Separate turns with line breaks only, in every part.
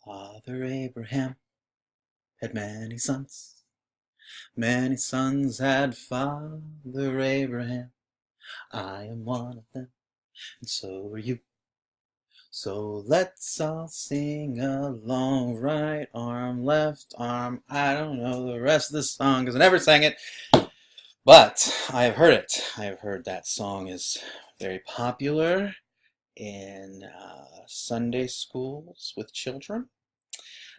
Father Abraham had many sons. Many sons had Father Abraham. I am one of them, and so are you. So let's all sing along. Right arm, left arm. I don't know the rest of the song because I never sang it, but I have heard it. I have heard that song is very popular in Sunday schools with children.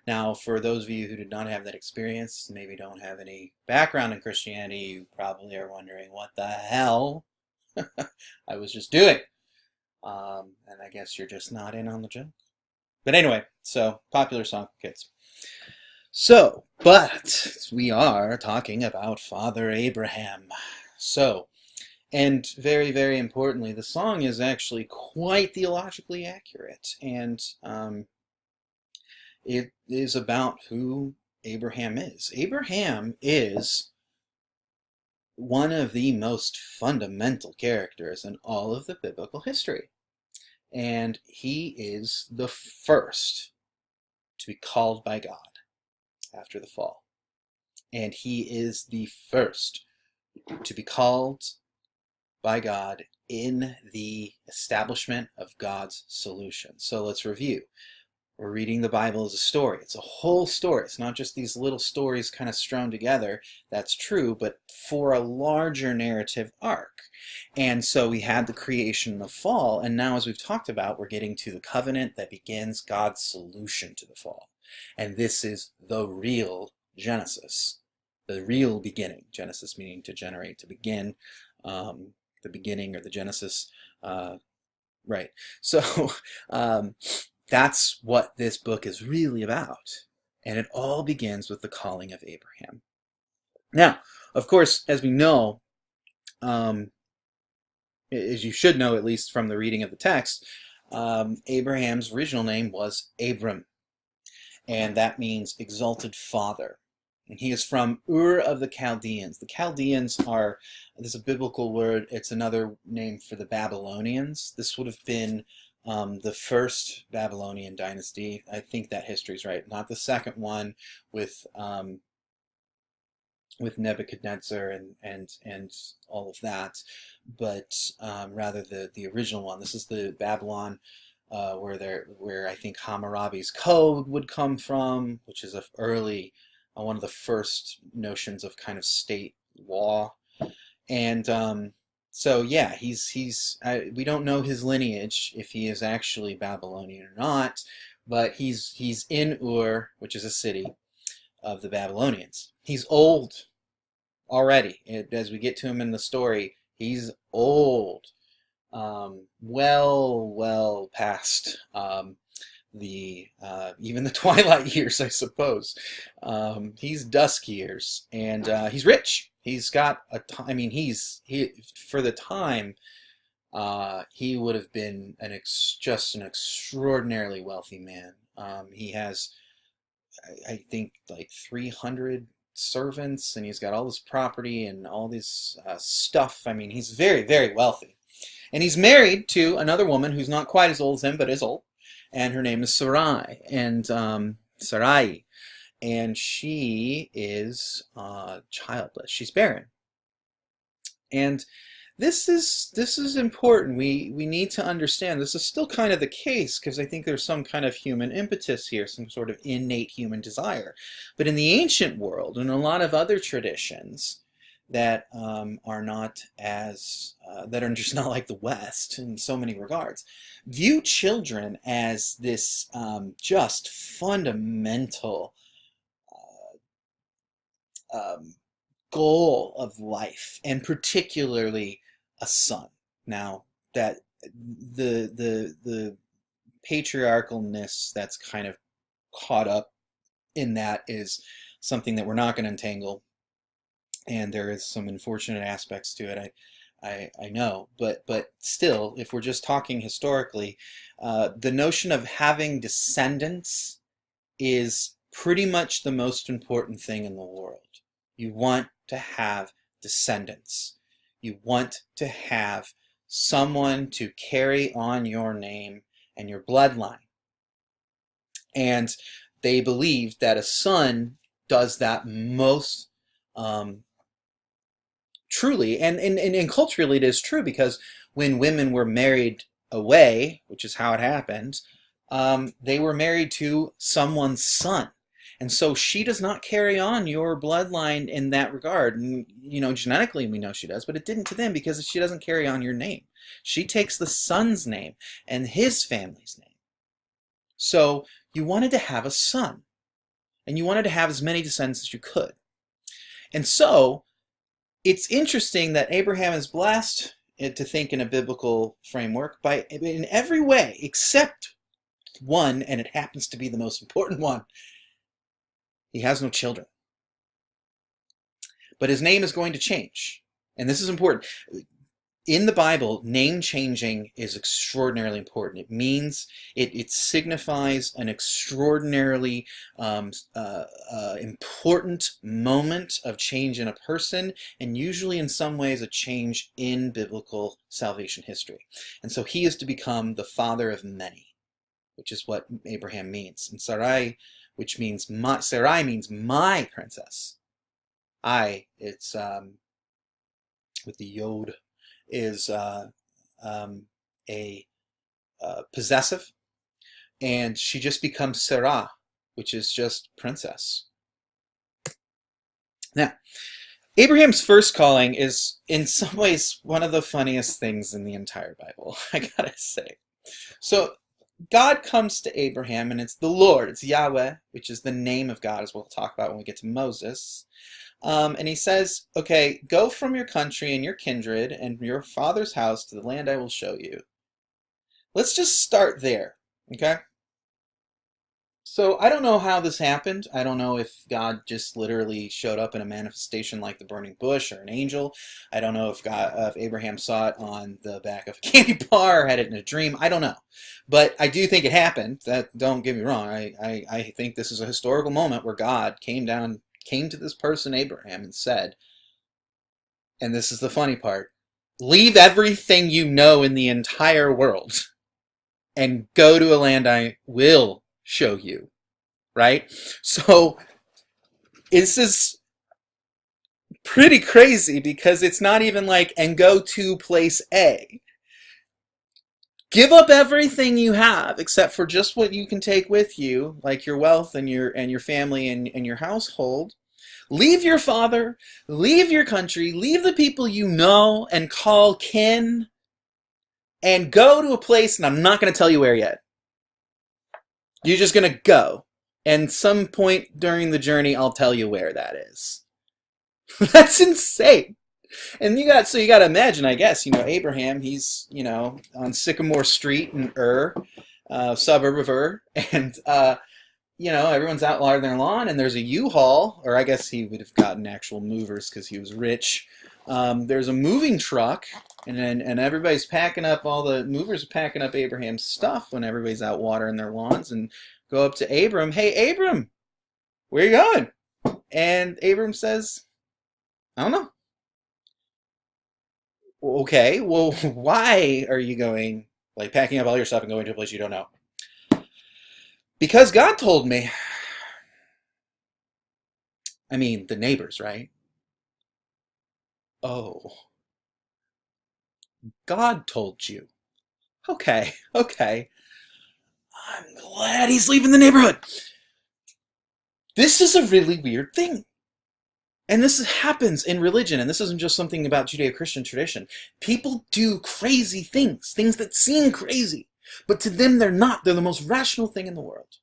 Now, for those of you who did not have that experience, maybe don't have any background in Christianity, you probably are wondering what the hell I was just doing. And I guess you're just not in on the joke. But anyway, so popular song for kids. So, but we are talking about Father Abraham. So, and very, very importantly, the song is actually quite theologically accurate. And it is about who Abraham is. Abraham is one of the most fundamental characters in all of the biblical history. And he is the first to be called by God after the fall. And he is the first to be called by God in the establishment of God's solution. So let's review. We're reading the Bible as a story. It's a whole story. It's not just these little stories kind of strewn together. That's true, but for a larger narrative arc. And so we had the creation and the fall, and now as we've talked about, we're getting to the covenant that begins God's solution to the fall. And this is the real Genesis, the real beginning. Genesis meaning to generate, to begin, the beginning or the Genesis, right. So, that's what this book is really about. And it all begins with the calling of Abraham. Now, of course, as we know, as you should know at least from the reading of the text, Abraham's original name was Abram. And that means exalted father. And he is from Ur of the Chaldeans. The Chaldeans are, this is a biblical word, it's another name for the Babylonians. This would have been the first Babylonian dynasty. I think that history is right. Not the second one with Nebuchadnezzar and all of that, but rather the original one. This is the Babylon where I think Hammurabi's code would come from, which is one of the first notions of kind of state law. And so yeah, we don't know his lineage, if he is actually Babylonian or not, but he's in Ur, which is a city of the Babylonians. He's old already. As we get to him in the story, he's old, well past even the twilight years, I suppose. He's dusk years, and he's rich. He's got for the time, he would have been just an extraordinarily wealthy man. He has, I think, like 300 servants, and he's got all this property and all this stuff. I mean, he's very, very wealthy. And he's married to another woman who's not quite as old as him, but is old. And her name is Sarai. Sarai. And she is childless. She's barren. And this is important. We need to understand this is still kind of the case, because I think there's some kind of human impetus here, some sort of innate human desire. But in the ancient world, and a lot of other traditions that are not as that are just not like the West in so many regards, view children as this just fundamental goal of life, and particularly a son. Now, that the patriarchalness that's kind of caught up in that is something that we're not going to entangle, and there is some unfortunate aspects to it. I know, but still, if we're just talking historically, the notion of having descendants is pretty much the most important thing in the world. You want to have descendants. You want to have someone to carry on your name and your bloodline. And they believed that a son does that most truly. And culturally it is true, because when women were married away, which is how it happened, they were married to someone's son. And so she does not carry on your bloodline in that regard. And, genetically we know she does, but it didn't to them, because she doesn't carry on your name. She takes the son's name and his family's name. So you wanted to have a son, and you wanted to have as many descendants as you could. And so it's interesting that Abraham is blessed to think in a biblical framework in every way except one, and it happens to be the most important one. He has no children. But his name is going to change. And this is important. In the Bible, name changing is extraordinarily important. It means, it signifies an extraordinarily important moment of change in a person, and usually in some ways a change in biblical salvation history. And so he is to become the father of many, which is what Abraham means. And Sarai, which means Sarai means my princess. It's with the yod, is a possessive, and she just becomes Sarah, which is just princess. Now, Abraham's first calling is in some ways one of the funniest things in the entire Bible, I gotta say. So God comes to Abraham, and it's the Lord, it's Yahweh, which is the name of God, as we'll talk about when we get to Moses. And he says, okay, go from your country and your kindred and your father's house to the land I will show you. Let's just start there, okay? So I don't know how this happened. I don't know if God just literally showed up in a manifestation like the burning bush or an angel. I don't know if Abraham saw it on the back of a candy bar or had it in a dream. I don't know. But I do think it happened. Don't get me wrong. I think this is a historical moment where God came to this person, Abraham, and said, and this is the funny part, leave everything you know in the entire world and go to a land I will show you, right? So this is pretty crazy, because it's not even like, and go to place A. Give up everything you have except for just what you can take with you, like your wealth and your family and your household. Leave your father, leave your country, leave the people you know and call kin, and go to a place, and I'm not going to tell you where yet. You're just going to go. And some point during the journey, I'll tell you where that is. That's insane. And you got to imagine, I guess, Abraham, he's, on Sycamore Street in suburb of Ur, and, everyone's out on their lawn, and there's a U-Haul, or I guess he would have gotten actual movers because he was rich. There's a moving truck, and everybody's packing up, all the movers are packing up Abraham's stuff when everybody's out watering their lawns, and go up to Abram, hey, Abram, where you going? And Abram says, I don't know. Okay, well, why are you going, like, packing up all your stuff and going to a place you don't know? Because God told me. I mean, the neighbors, right? Oh. God told you. Okay. I'm glad he's leaving the neighborhood. This is a really weird thing. And this happens in religion, and this isn't just something about Judeo-Christian tradition. People do crazy things that seem crazy, but to them they're not. They're the most rational thing in the world.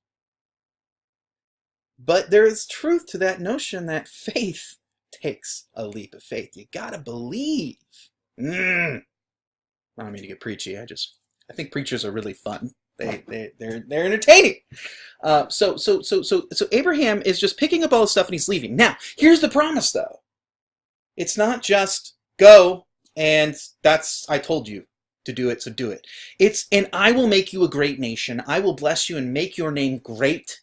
But there is truth to that notion that faith takes a leap of faith. You gotta believe. I don't mean to get preachy. I think preachers are really fun. They're entertaining. So Abraham is just picking up all the stuff and he's leaving. Now, here's the promise, though. It's not just go and I told you to do it, so do it. And I will make you a great nation. I will bless you and make your name great,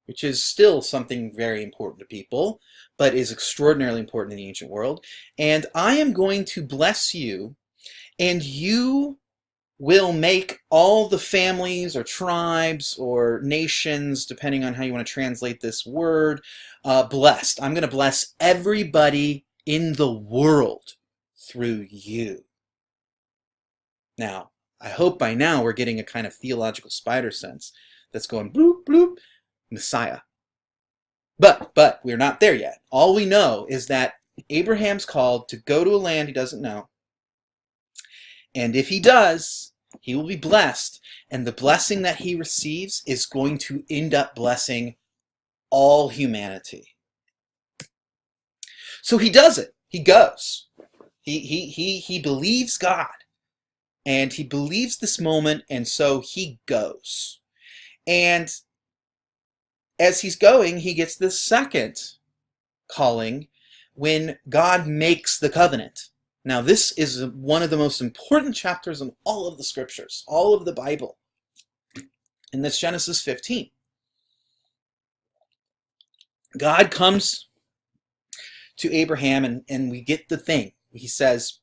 which is still something very important to people, but is extraordinarily important in the ancient world. And I am going to bless you, and you will make all the families or tribes or nations, depending on how you want to translate this word, blessed. I'm going to bless everybody in the world through you. Now, I hope by now we're getting a kind of theological spider sense that's going bloop, bloop, Messiah. But we're not there yet. All we know is that Abraham's called to go to a land he doesn't know. And if he does, he will be blessed. And the blessing that he receives is going to end up blessing all humanity. So he does it. He goes. He believes God. And he believes this moment, and so he goes. And as he's going, he gets this second calling when God makes the covenant. Now, this is one of the most important chapters in all of the scriptures, all of the Bible. And that's Genesis 15. God comes to Abraham, and we get the thing. He says,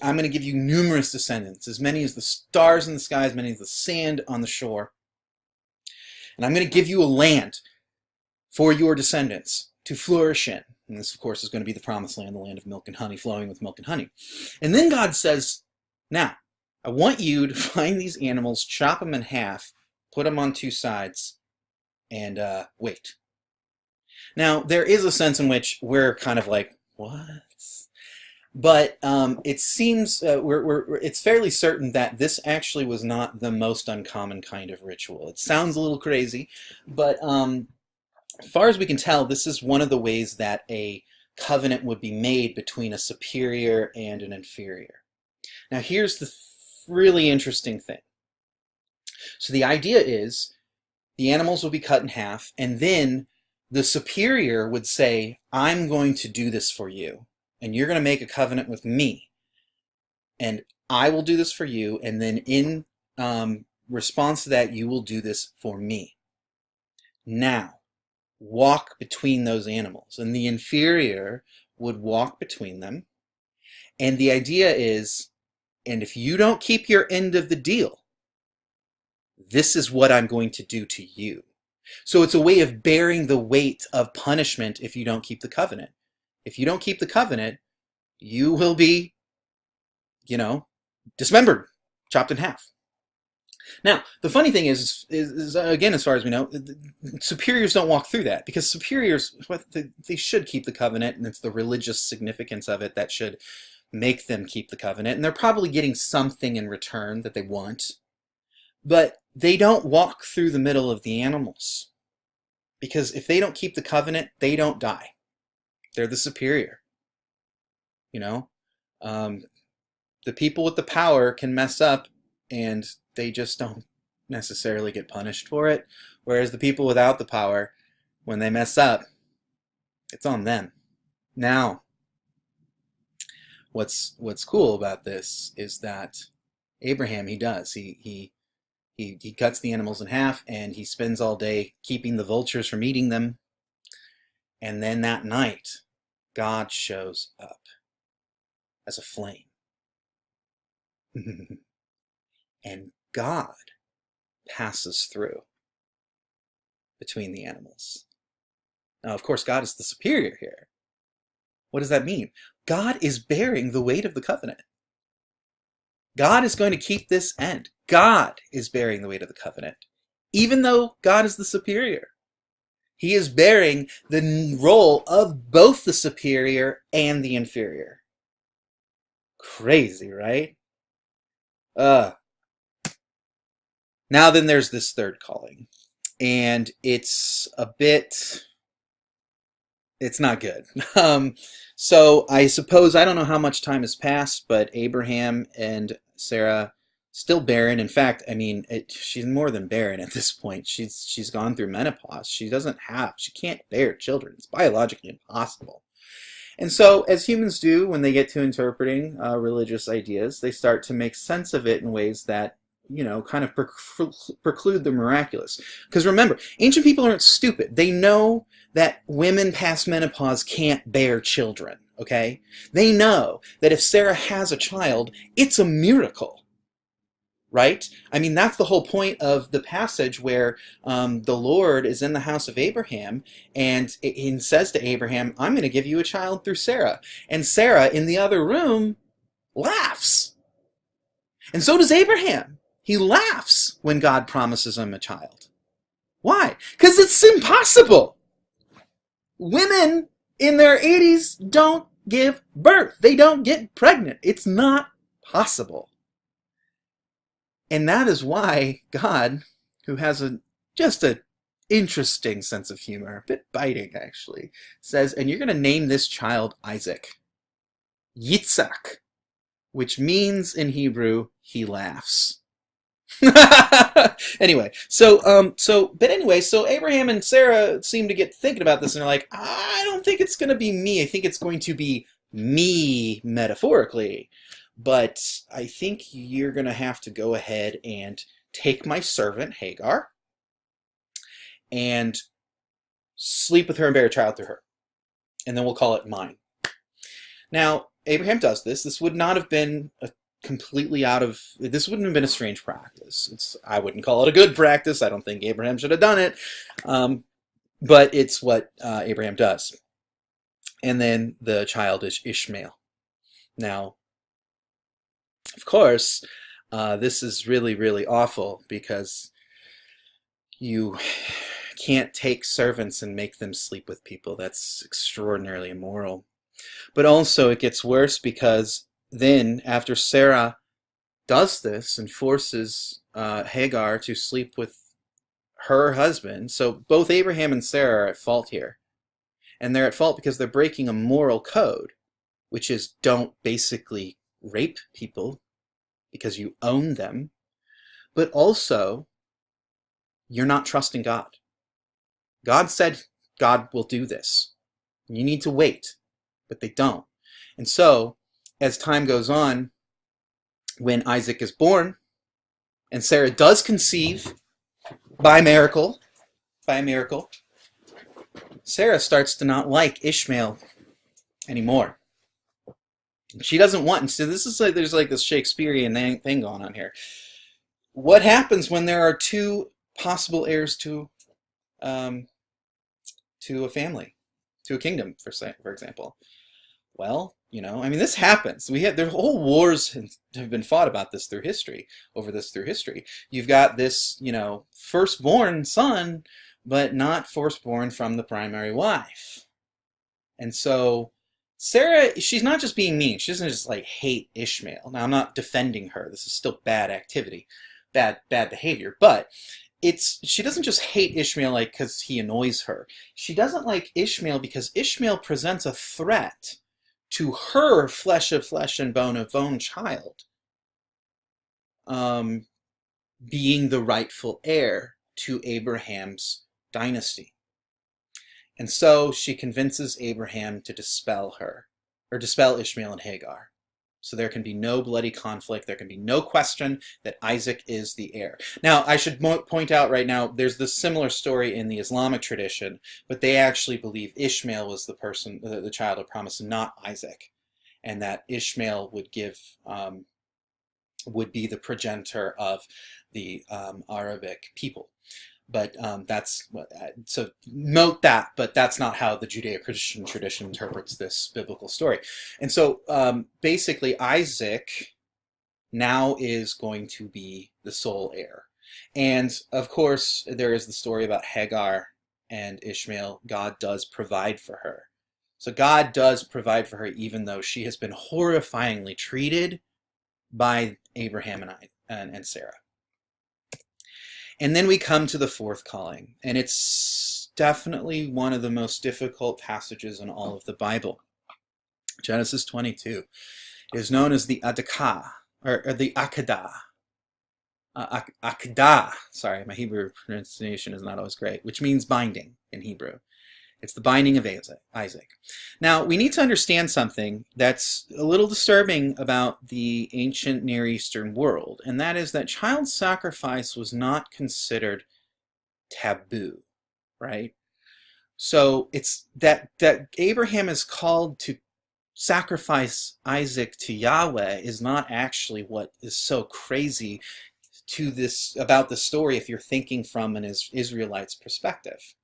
I'm going to give you numerous descendants, as many as the stars in the sky, as many as the sand on the shore. And I'm going to give you a land for your descendants to flourish in. And this, of course, is going to be the promised land, the land of milk and honey, flowing with milk and honey. And then God says, now, I want you to find these animals, chop them in half, put them on two sides, and wait. Now, there is a sense in which we're kind of like, what? But it seems it's fairly certain that this actually was not the most uncommon kind of ritual. It sounds a little crazy, but as far as we can tell, this is one of the ways that a covenant would be made between a superior and an inferior. Now, here's the really interesting thing. So the idea is the animals will be cut in half, and then the superior would say, I'm going to do this for you, and you're going to make a covenant with me, and I will do this for you, and then in response to that, you will do this for me. Now, walk between those animals, and the inferior would walk between them, and the idea is, and if you don't keep your end of the deal, this is what I'm going to do to you. So it's a way of bearing the weight of punishment if you don't keep the covenant. If you don't keep the covenant, you will be, dismembered, chopped in half. Now, the funny thing is again, as far as we know, superiors don't walk through that, because superiors, they should keep the covenant, and it's the religious significance of it that should make them keep the covenant, and they're probably getting something in return that they want, but they don't walk through the middle of the animals, because if they don't keep the covenant, they don't die. They're the superior. The people with the power can mess up, and they just don't necessarily get punished for it. Whereas the people without the power, when they mess up, it's on them. Now, what's cool about this is that Abraham, he does. He cuts the animals in half, and he spends all day keeping the vultures from eating them. And then that night, God shows up as a flame. And God passes through between the animals. Now, of course, God is the superior here. What does that mean? God is bearing the weight of the covenant. God is going to keep this end. God is bearing the weight of the covenant. Even though God is the superior, he is bearing the role of both the superior and the inferior. Crazy, right? Now then, there's this third calling, and it's not good. So I suppose, I don't know how much time has passed, but Abraham and Sarah still barren. In fact, she's more than barren at this point. She's gone through menopause. She can't bear children. It's biologically impossible. And so, as humans do when they get to interpreting religious ideas, they start to make sense of it in ways that, kind of preclude the miraculous. Because remember, ancient people aren't stupid. They know that women past menopause can't bear children, okay? They know that if Sarah has a child, it's a miracle. right? I mean, that's the whole point of the passage where the Lord is in the house of Abraham and he says to Abraham, I'm going to give you a child through Sarah. And Sarah in the other room laughs. And so does Abraham. He laughs when God promises him a child. Why? Because it's impossible. Women in their 80s don't give birth. They don't get pregnant. It's not possible. And that is why God, who has just an interesting sense of humor, a bit biting actually, says, and you're going to name this child Isaac. Yitzhak, which means in Hebrew, he laughs. Anyway, so Abraham and Sarah seem to get thinking about this, and they're like, I don't think it's going to be me. I think it's going to be me, metaphorically. But I think you're going to have to go ahead and take my servant, Hagar, and sleep with her and bear a child through her. And then we'll call it mine. Now, Abraham does this. This would not have been this wouldn't have been a strange practice. I wouldn't call it a good practice. I don't think Abraham should have done it. But it's what Abraham does. And then the child is Ishmael. Now, of course, this is really, really awful because you can't take servants and make them sleep with people. That's extraordinarily immoral. But also it gets worse because then, after Sarah does this and forces Hagar to sleep with her husband, so both Abraham and Sarah are at fault here. And they're at fault because they're breaking a moral code, which is don't basically rape people because you own them, but also you're not trusting God. God said God will do this. You need to wait, but they don't. And so, as time goes on, when Isaac is born, and Sarah does conceive by a miracle, Sarah starts to not like Ishmael anymore. She doesn't want, and so this is like, there's like this Shakespearean thing going on here. What happens when there are two possible heirs to a family, to a kingdom, for example? Well, I mean, this happens. There's whole wars have been fought about this through history, You've got this, firstborn son, but not firstborn from the primary wife. And so Sarah, she's not just being mean. She doesn't just like hate Ishmael. Now, I'm not defending her. This is still bad activity, bad behavior, but she doesn't just hate Ishmael like because he annoys her. She doesn't like Ishmael because Ishmael presents a threat to her flesh of flesh and bone of bone child being the rightful heir to Abraham's dynasty. And so she convinces Abraham to dispel Ishmael and Hagar. So there can be no bloody conflict. There can be no question that Isaac is the heir. Now, I should point out right now, there's this similar story in the Islamic tradition, but they actually believe Ishmael was the child of promise, not Isaac, and that Ishmael would be the progenitor of the Arabic people. But so note that, but that's not how the Judeo-Christian tradition interprets this biblical story. And so basically Isaac now is going to be the sole heir. And of course there is the story about Hagar and Ishmael. God does provide for her. So God does provide for her even though she has been horrifyingly treated by Abraham and Sarah. And then we come to the fourth calling, and it's definitely one of the most difficult passages in all of the Bible. Genesis 22 is known as the Adakah, or the Akedah. Akedah, sorry, my Hebrew pronunciation is not always great, which means binding in Hebrew. It's the binding of Isaac. Now, we need to understand something that's a little disturbing about the ancient Near Eastern world, and that is that child sacrifice was not considered taboo, right? So it's that Abraham is called to sacrifice Isaac to Yahweh is not actually what is so crazy to this about the story if you're thinking from an Israelite's perspective,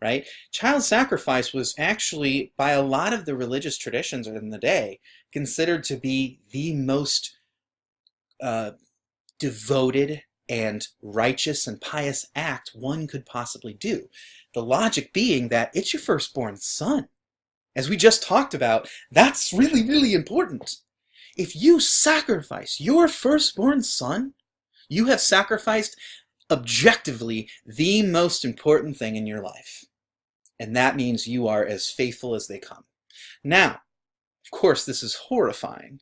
right? Child sacrifice was actually, by a lot of the religious traditions in the day, considered to be the most devoted and righteous and pious act one could possibly do. The logic being that it's your firstborn son. As we just talked about, that's really, really important. If you sacrifice your firstborn son, you have sacrificed objectively the most important thing in your life. And that means you are as faithful as they come. Now, of course, this is horrifying,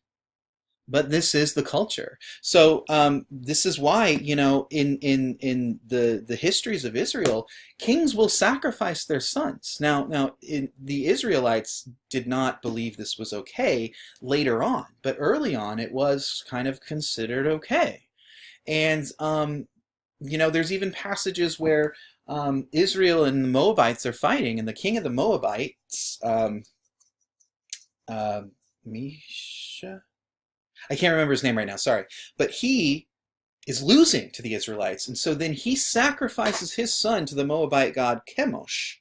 but this is the culture. So this is why, you know, in the histories of Israel, kings will sacrifice their sons. Now, the Israelites did not believe this was okay later on, but early on it was kind of considered okay. And you know, there's even passages where Israel and the Moabites are fighting, and the king of the Moabites, Misha, I can't remember his name right now, sorry. But he is losing to the Israelites, and so then he sacrifices his son to the Moabite god Chemosh,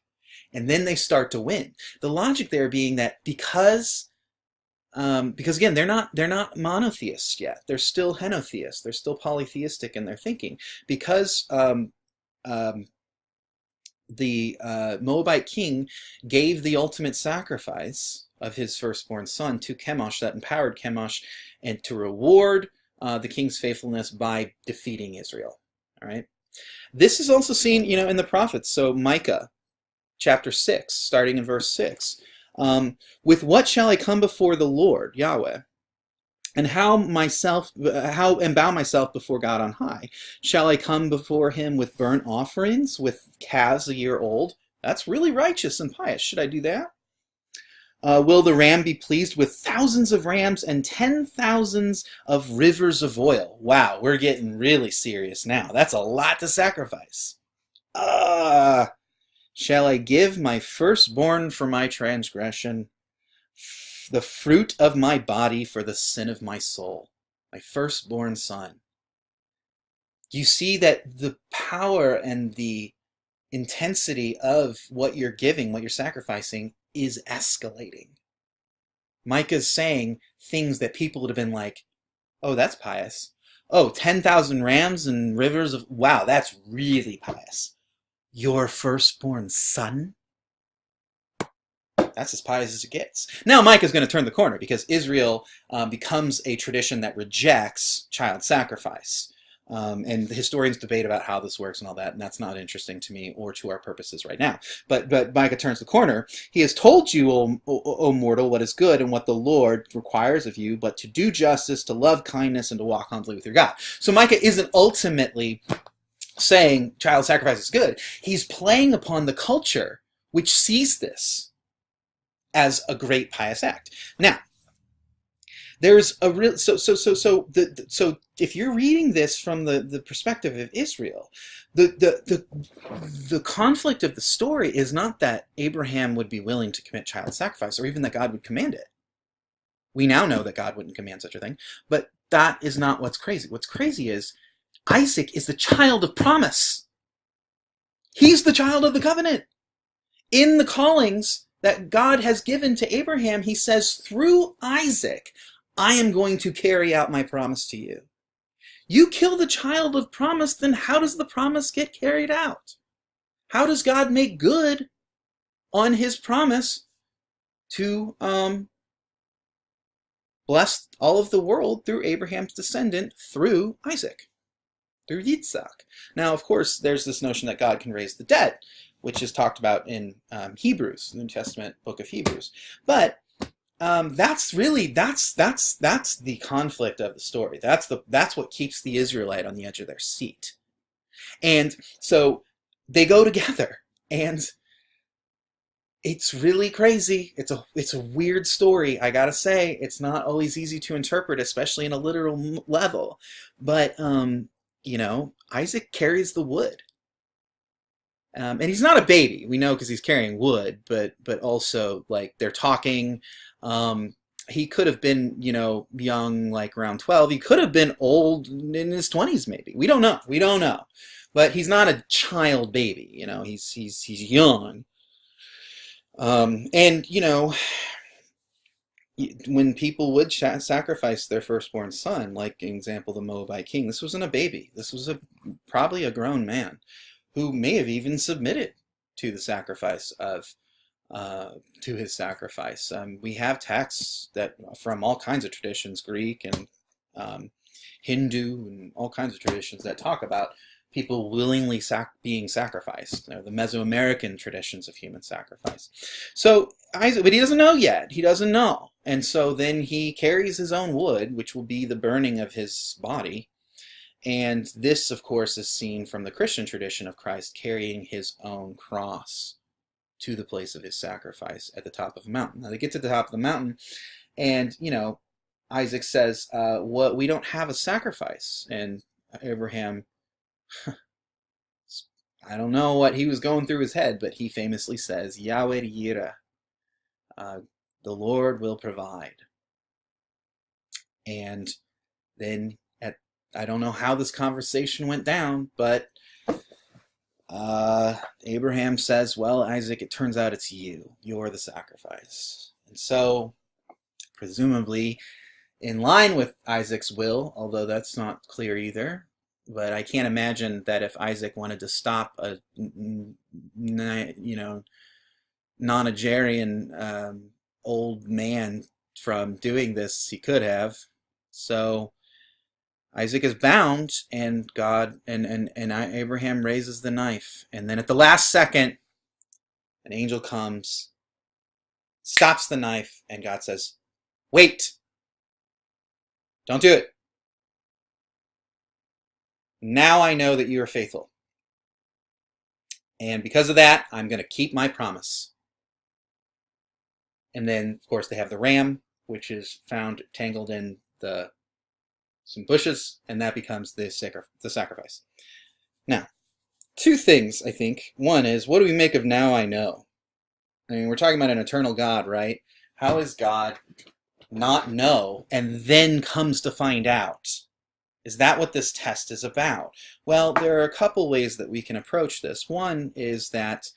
and then they start to win. The logic there being that because again, they're not monotheists yet. They're still henotheists. They're still polytheistic in their thinking. Because the Moabite king gave the ultimate sacrifice of his firstborn son to Chemosh, that empowered Chemosh, and to reward the king's faithfulness by defeating Israel. All right. This is also seen, you know, in the prophets. So Micah, chapter 6, starting in verse 6. With what shall I come before the Lord, Yahweh? And how bow myself before God on high? Shall I come before him with burnt offerings, with calves a year old? That's really righteous and pious. Should I do that? Will the ram be pleased with thousands of rams and 10,000s of rivers of oil? Wow, we're getting really serious now. That's a lot to sacrifice. Shall I give my firstborn for my transgression, the fruit of my body for the sin of my soul? My firstborn son. You see that the power and the intensity of what you're giving, what you're sacrificing, is escalating. Micah's saying things that people would have been like, oh, that's pious. Oh, 10,000 rams and rivers of... Wow, that's really pious. Your firstborn son? That's as pious as it gets. Now Micah's going to turn the corner because Israel becomes a tradition that rejects child sacrifice. And the historians debate about how this works and all that, and that's not interesting to me or to our purposes right now. But Micah turns the corner. He has told you, O mortal, what is good and what the Lord requires of you, but to do justice, to love kindness, and to walk humbly with your God. So Micah isn't ultimately saying child sacrifice is good. He's playing upon the culture which sees this as a great pious act. Now, there's a real so if you're reading this from the perspective of Israel, the conflict of the story is not that Abraham would be willing to commit child sacrifice or even that God would command it. We now know that God wouldn't command such a thing, but that is not what's crazy. What's crazy is Isaac is the child of promise. He's the child of the covenant. In the callings that God has given to Abraham, he says, through Isaac, I am going to carry out my promise to you. You kill the child of promise, then how does the promise get carried out? How does God make good on his promise to bless all of the world through Abraham's descendant, through Isaac, through Yitzhak? Now, of course, there's this notion that God can raise the dead, which is talked about in Hebrews, the New Testament book of Hebrews. But that's the conflict of the story. That's what keeps the Israelite on the edge of their seat. And so they go together, and it's really crazy. It's a weird story, I gotta say. It's not always easy to interpret, especially in a literal level. But you know, Isaac carries the wood. And he's not a baby, we know, because he's carrying wood, but also, like, they're talking. he could have been, young, like around 12. He could have been old in his 20s, maybe. We don't know. We don't know. But he's not a child baby, he's young. And, when people would sacrifice their firstborn son, like in example, the Moabite king, this wasn't a baby. This was probably a grown man who may have even submitted to the sacrifice of to his sacrifice. We have texts that from all kinds of traditions, Greek and Hindu and all kinds of traditions that talk about people willingly being sacrificed. The Mesoamerican traditions of human sacrifice. So Isaac, but he doesn't know yet. He doesn't know. And so then he carries his own wood, which will be the burning of his body. And this, of course, is seen from the Christian tradition of Christ carrying his own cross to the place of his sacrifice at the top of a mountain. Now they get to the top of the mountain, and Isaac says, "What? We don't have a sacrifice." And Abraham, I don't know what he was going through his head, but he famously says, "Yahweh Yireh, the Lord will provide." And then I don't know how this conversation went down, but Abraham says, "Well, Isaac, it turns out it's you. You're the sacrifice." And so, presumably, in line with Isaac's will, although that's not clear either, but I can't imagine that if Isaac wanted to stop a, nonagerian old man from doing this, he could have. So Isaac is bound, and God and Abraham raises the knife, and then at the last second, an angel comes, stops the knife, and God says, "Wait! Don't do it. Now I know that you are faithful. And because of that, I'm going to keep my promise." And then, of course, they have the ram, which is found tangled in some bushes, and that becomes the sacrifice. Now, two things, I think. One is, what do we make of "now I know"? I mean, we're talking about an eternal God, right? How is God not know and then comes to find out? Is that what this test is about? Well, there are a couple ways that we can approach this. One is that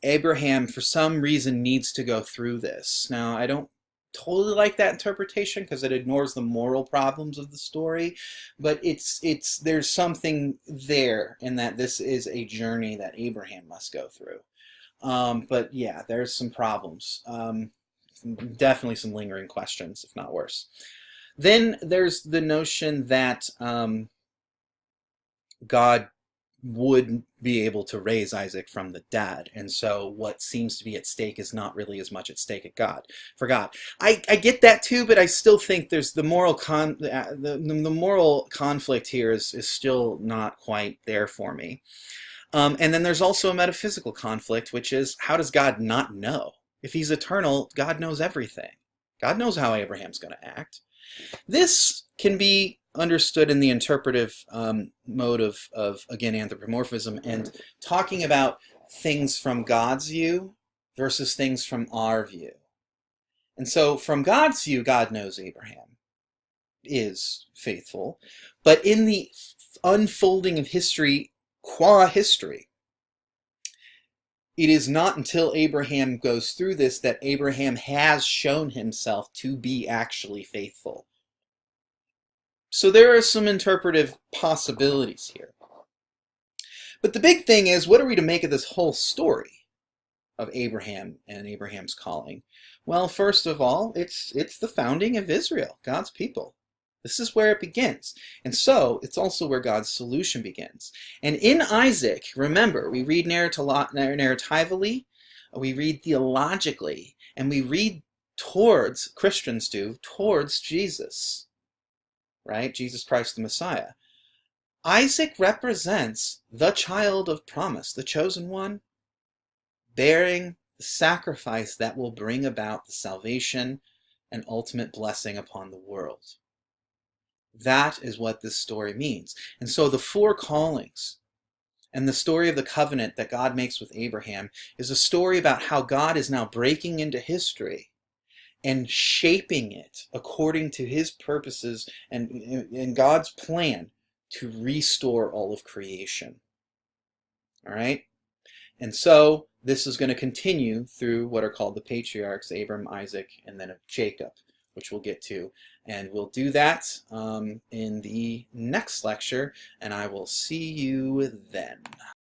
Abraham, for some reason, needs to go through this. Now, I don't totally like that interpretation because it ignores the moral problems of the story, but there's something there in that this is a journey that Abraham must go through. But yeah, there's some problems. Definitely some lingering questions, if not worse. Then there's the notion that God would be able to raise Isaac from the dead, and so what seems to be at stake is not really as much at stake for God. I get that too, but I still think there's the moral the moral conflict here is still not quite there for me. And then there's also a metaphysical conflict, which is, how does God not know? If he's eternal, God knows everything. God knows how Abraham's going to act. This can be understood in the interpretive mode of, again, anthropomorphism and talking about things from God's view versus things from our view. And so from God's view, God knows Abraham is faithful, but in the unfolding of history, qua history, it is not until Abraham goes through this that Abraham has shown himself to be actually faithful. So there are some interpretive possibilities here. But the big thing is, what are we to make of this whole story of Abraham and Abraham's calling? Well, first of all, it's the founding of Israel, God's people. This is where it begins. And so it's also where God's solution begins. And in Isaac, remember, we read narratively, we read theologically, and we read towards, Christians do, towards Jesus. Right? Jesus Christ the Messiah. Isaac represents the child of promise, the chosen one, bearing the sacrifice that will bring about the salvation and ultimate blessing upon the world. That is what this story means. And so the four callings And the story of the covenant that God makes with Abraham is a story about how God is now breaking into history and shaping it according to his purposes and God's plan to restore all of creation. All right? And so this is going to continue through what are called the patriarchs, Abram, Isaac, and then Jacob, which we'll get to. And we'll do that in the next lecture, and I will see you then.